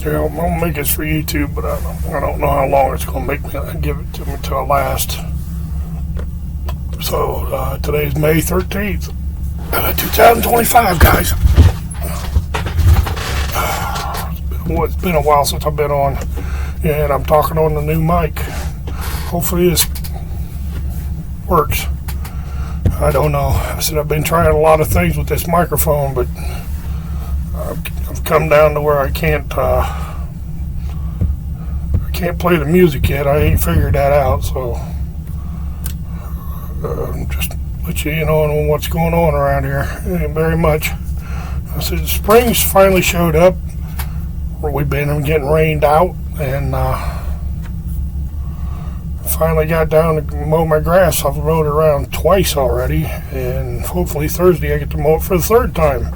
Yeah, I'm gonna make this for YouTube, but I don't know how long it's gonna make me give it to me till I last. So today's May 13th, 2025, guys. It's been a while since I've been on, and I'm talking on the new mic. Hopefully this works. I don't know. I said I've been trying a lot of things with this microphone, but I've come down to where I can't play the music yet. I ain't figured that out, so just let you in on what's going on around here. Ain't very much. I said spring's finally showed up. Where we've been getting rained out, and finally got down to mow my grass. I've mowed it around twice already, and hopefully Thursday I get to mow it for the third time.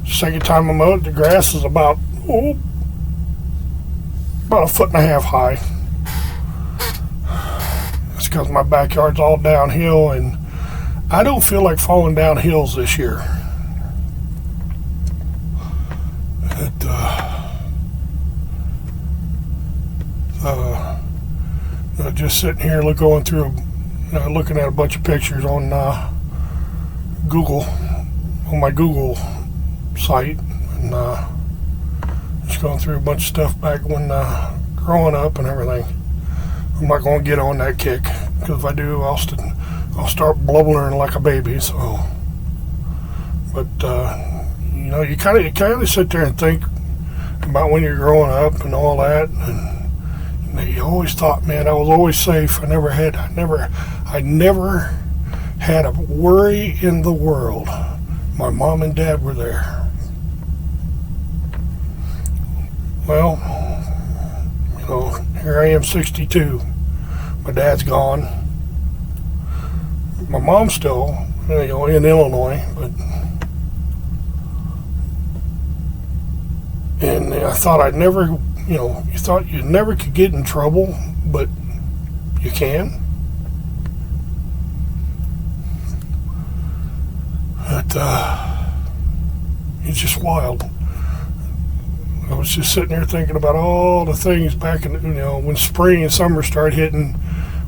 Second time I mowed it, the grass is about a foot and a half high. It's because my backyard's all downhill, and I don't feel like falling down hills this year. Just sitting here looking at a bunch of pictures on Google, on my Google site, and just going through a bunch of stuff back when growing up and everything. I'm not going to get on that kick, because if I do, I'll start blubbering like a baby. So, but you kind of sit there and think about when you're growing up and all that, and you always thought, man, I was always safe. I never had a worry in the world. My mom and dad were there. Well, here I am, 62. My dad's gone. My mom's still, in Illinois, and I thought I'd never. You thought you never could get in trouble, but you can. But it's just wild. I was just sitting there thinking about all the things back in, when spring and summer started hitting,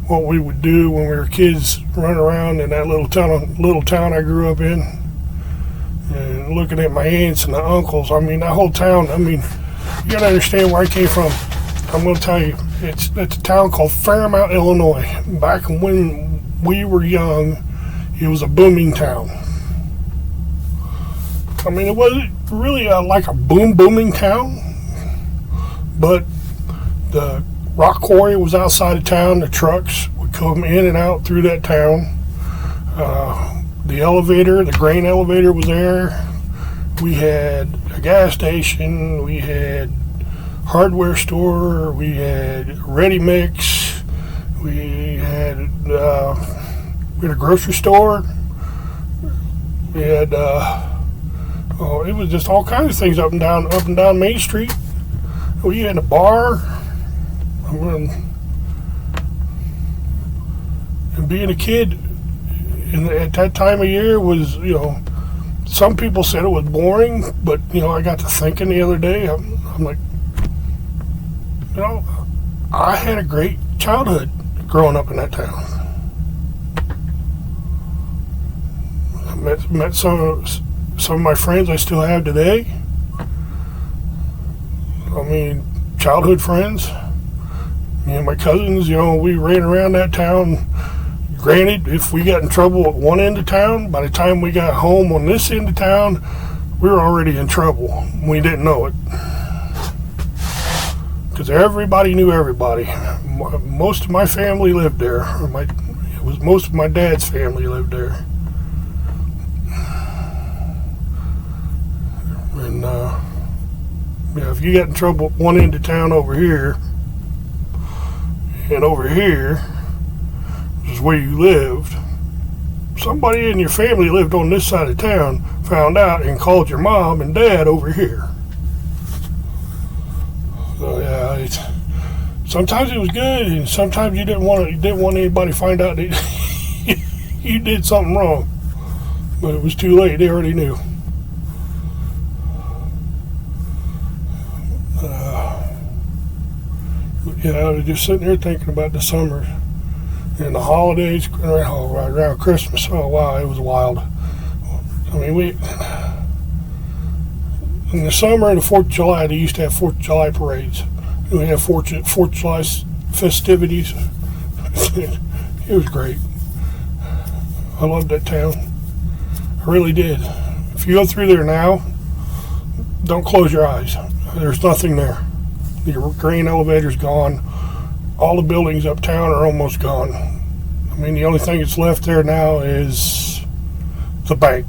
what we would do when we were kids, running around in that little town I grew up in, and looking at my aunts and the uncles. I mean, that whole town. I mean, you gotta understand where I came from. I'm gonna tell you, it's a town called Fairmount, Illinois. Back when we were young, it was a booming town. I mean, it wasn't really like a booming town, but the rock quarry was outside of town. The trucks would come in and out through that town. The grain elevator was there. We had a gas station, we had hardware store, we had ready mix, we had a grocery store, we had it was just all kinds of things up and down Main Street. We had a bar. And being a kid at that time of year was, some people said it was boring, but I got to thinking the other day. I'm like, I had a great childhood growing up in that town. I met some of my friends I still have today. I mean, childhood friends. My cousins. We ran around that town. Granted, if we got in trouble at one end of town, by the time we got home on this end of town, we were already in trouble. We didn't know it. Because everybody knew everybody. Most of my family lived there. Most of my dad's family lived there. And, if you got in trouble at one end of town over here, and over here, is where you lived, somebody in your family lived on this side of town, found out and called your mom and dad over here. So yeah, sometimes it was good, and sometimes you didn't want anybody to find out that you did something wrong. But it was too late; they already knew. Yeah, I was just sitting there thinking about the summer and the holidays around Christmas. Oh wow, it was wild. I mean, in the summer and the 4th of July, they used to have 4th of July parades. We had 4th of July festivities. It was great. I loved that town. I really did. If you go through there now, don't close your eyes. There's nothing there. The grain elevator's gone. All the buildings uptown are almost gone. I mean, the only thing that's left there now is the bank.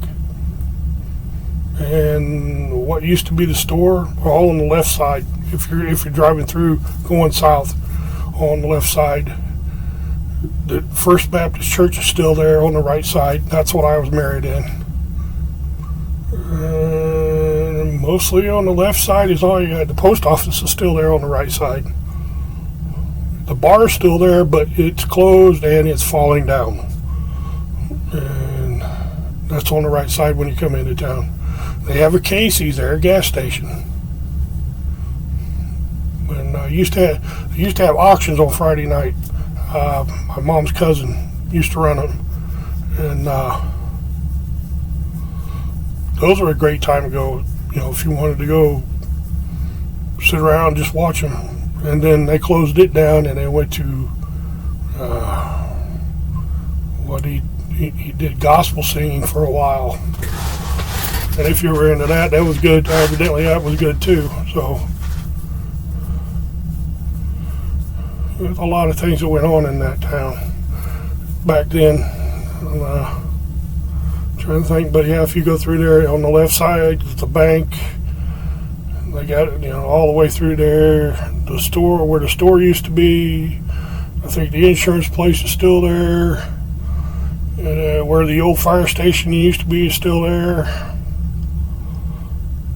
And what used to be the store, all on the left side. If you're driving through going south, on the left side, the First Baptist Church is still there on the right side. That's what I was married in. Mostly on the left side is all you got. The post office is still there on the right side. The bar is still there, but it's closed and it's falling down. And that's on the right side when you come into town. They have a Casey's there, a gas station. And used to have auctions on Friday night. My mom's cousin used to run them, and those are a great time to go. You know, if you wanted to go sit around and just watch them. And then they closed it down, and they went to what he did gospel singing for a while. And if you were into that, that was good. Evidently, that was good too. So there's a lot of things that went on in that town back then. Trying to think, but yeah, if you go through there on the left side, it's the bank. They got it, all the way through there. The store, where the store used to be, I think the insurance place is still there. Where the old fire station used to be is still there.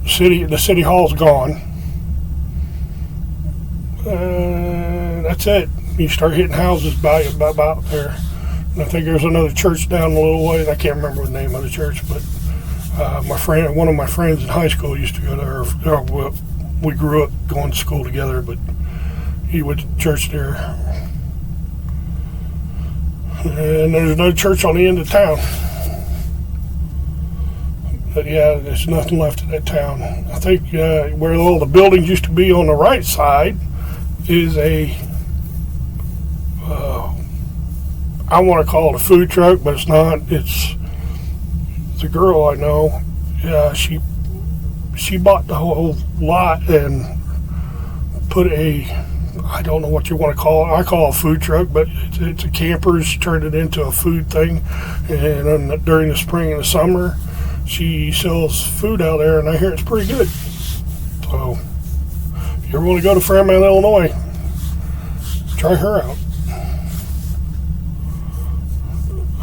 The city hall's gone. That's it. You start hitting houses by about there. And I think there's another church down a little ways. I can't remember the name of the church, but one of my friends in high school used to go there. We grew up going to school together, but he went to church there. And there's another church on the end of town. But yeah, there's nothing left of that town. I think where all the buildings used to be on the right side is I want to call it a food truck, but it's not. It's a girl I know. Yeah, she bought the whole lot and put I don't know what you want to call it. I call it a food truck, but it's a camper. She turned it into a food thing. And then during the spring and the summer, she sells food out there, and I hear it's pretty good. So if you ever want to go to Fairmount, Illinois, try her out.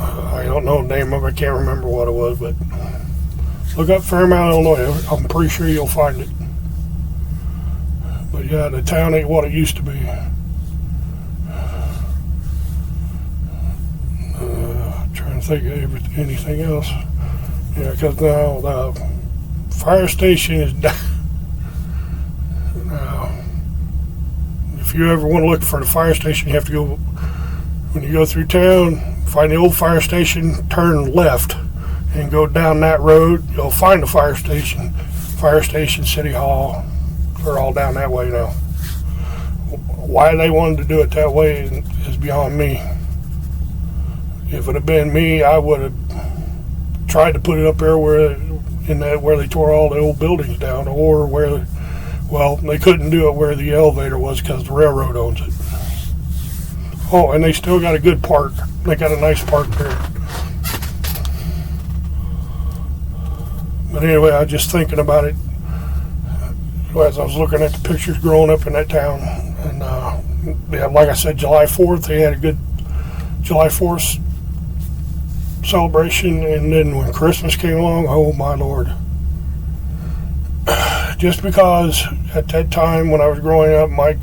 I don't know the name of it. I can't remember what it was, but look up Fairmount, Illinois. I'm pretty sure you'll find it. But yeah, the town ain't what it used to be. Trying to think of anything else. Yeah, because now the fire station is down. If you ever want to look for the fire station, you have to go, when you go through town, find the old fire station, turn left, and go down that road. You'll find the fire station. Fire station, City Hall, they're all down that way now. Why they wanted to do it that way is beyond me. If it had been me, I would have tried to put it up there where they tore all the old buildings down, or they couldn't do it where the elevator was because the railroad owns it. Oh, and they still got a good park. They got a nice park there. But anyway, I was just thinking about it as I was looking at the pictures growing up in that town. And like I said, July 4th, they had a good July 4th celebration. And then when Christmas came along, oh my Lord. Just because at that time when I was growing up, my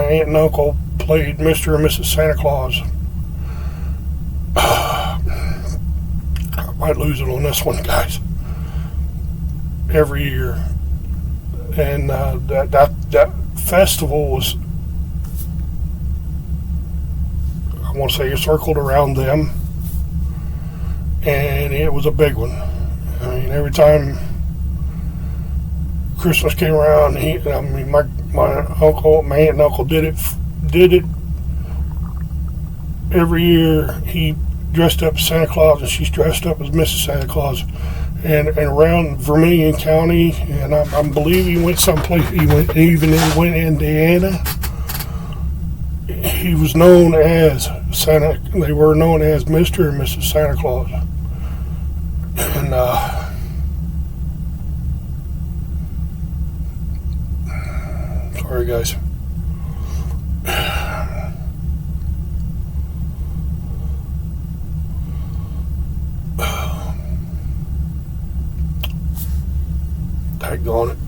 aunt and uncle played Mr. and Mrs. Santa Claus. I might lose it on this one, guys. Every year, and festival was, I want to say, circled around them, and it was a big one. I mean, every time Christmas came around, my uncle, my aunt and uncle did it every year. He dressed up as Santa Claus, and she's dressed up as Mrs. Santa Claus. And around Vermilion County, and I believe he went someplace. He went Indiana. He was known as Santa. They were known as Mr. and Mrs. Santa Claus. And sorry, guys. Daggone it.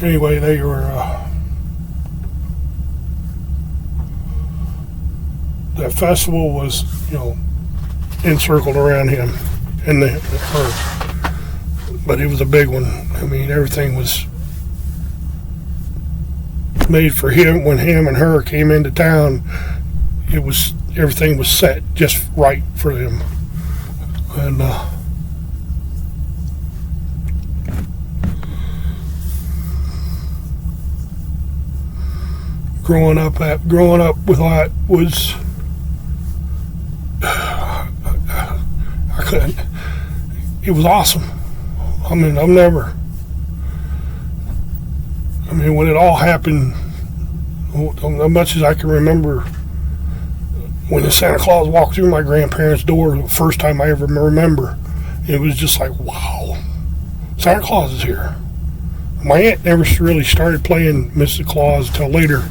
Anyway, they were that festival was, encircled around him and her, but it was a big one. I mean, everything was made for him. When him and her came into town, everything was set just right for them. And growing up with that was, I couldn't. It was awesome. I mean, when it all happened, as much as I can remember, when the Santa Claus walked through my grandparents' door, the first time I ever remember, it was just like, wow, Santa Claus is here. My aunt never really started playing Mr. Claus till later,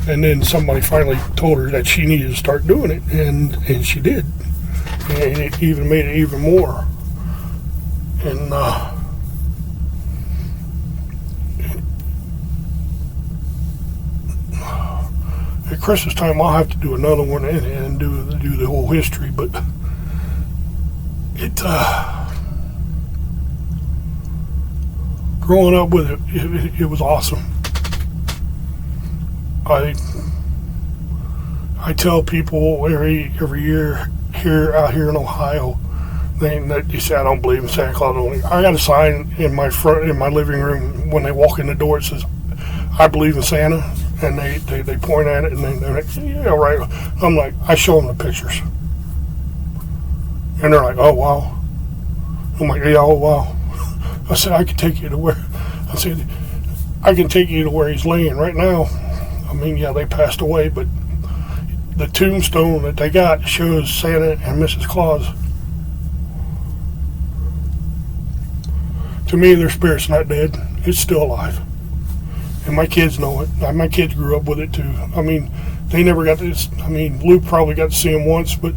and then somebody finally told her that she needed to start doing it, and she did, and it even made it even more. And at Christmas time, I'll have to do another one and do the whole history. But it growing up with it was awesome. I tell people every year out here in Ohio, they say I don't believe in Santa Claus only. I got a sign in my living room when they walk in the door. It says, "I believe in Santa." And they point at it, and they're like, "Yeah, right." I'm like, I show them the pictures, and they're like, "Oh wow." I'm like, "Yeah, oh wow." I said, I can take you to where he's laying right now. I mean, yeah, they passed away, but the tombstone that they got shows Santa and Mrs. Claus. To me, their spirit's not dead. It's still alive. And my kids know it. My kids grew up with it too. I mean, they never got this. I mean, Luke probably got to see him once, but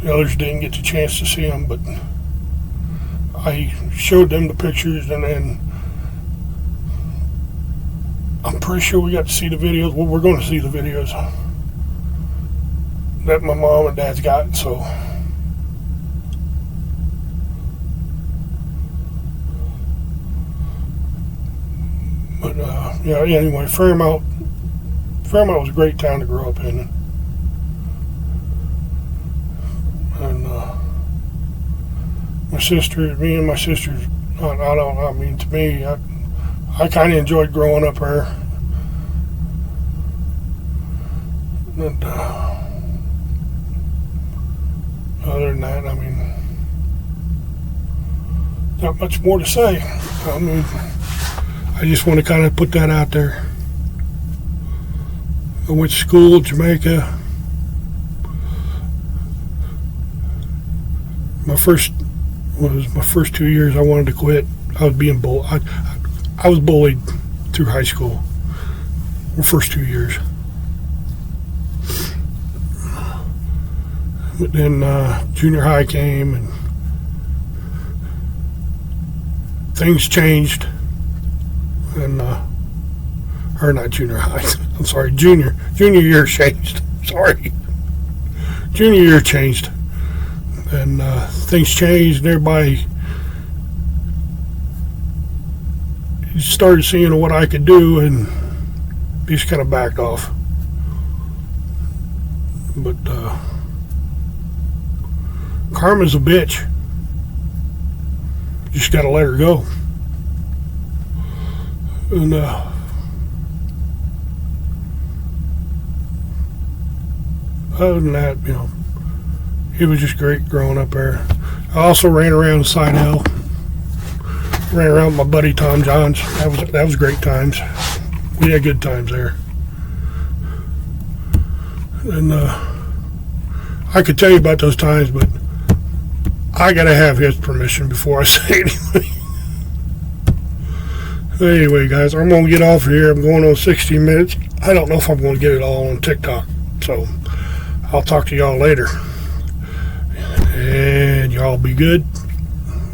the others didn't get the chance to see him. But I showed them the pictures, and I'm pretty sure we got to see the videos. Well, we're going to see the videos that my mom and dad's got, so. But yeah. Anyway, Fairmount was a great town to grow up in, and me and my sisters. To me, I kind of enjoyed growing up there. And other than that, not much more to say. I just want to kind of put that out there. I went to school in Jamaica. My first 2 years I wanted to quit. I was being bullied. I was bullied through high school. The first 2 years. But then junior high came and things changed. And or not junior high. I'm sorry, junior year changed. Sorry, junior year changed, and things changed. And everybody started seeing what I could do, and he just kind of backed off. But karma's a bitch. You just gotta let her go. And other than that, it was just great growing up there. I also ran around the Side Hill. Ran around with my buddy Tom Johns. That was great times. We had good times there. And I could tell you about those times, but I gotta have his permission before I say anything. Anyway, guys, I'm gonna get off here. I'm going on 16 minutes. I don't know if I'm gonna get it all on TikTok, so I'll talk to y'all later. And y'all be good.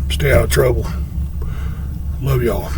Stay out of trouble. Love y'all.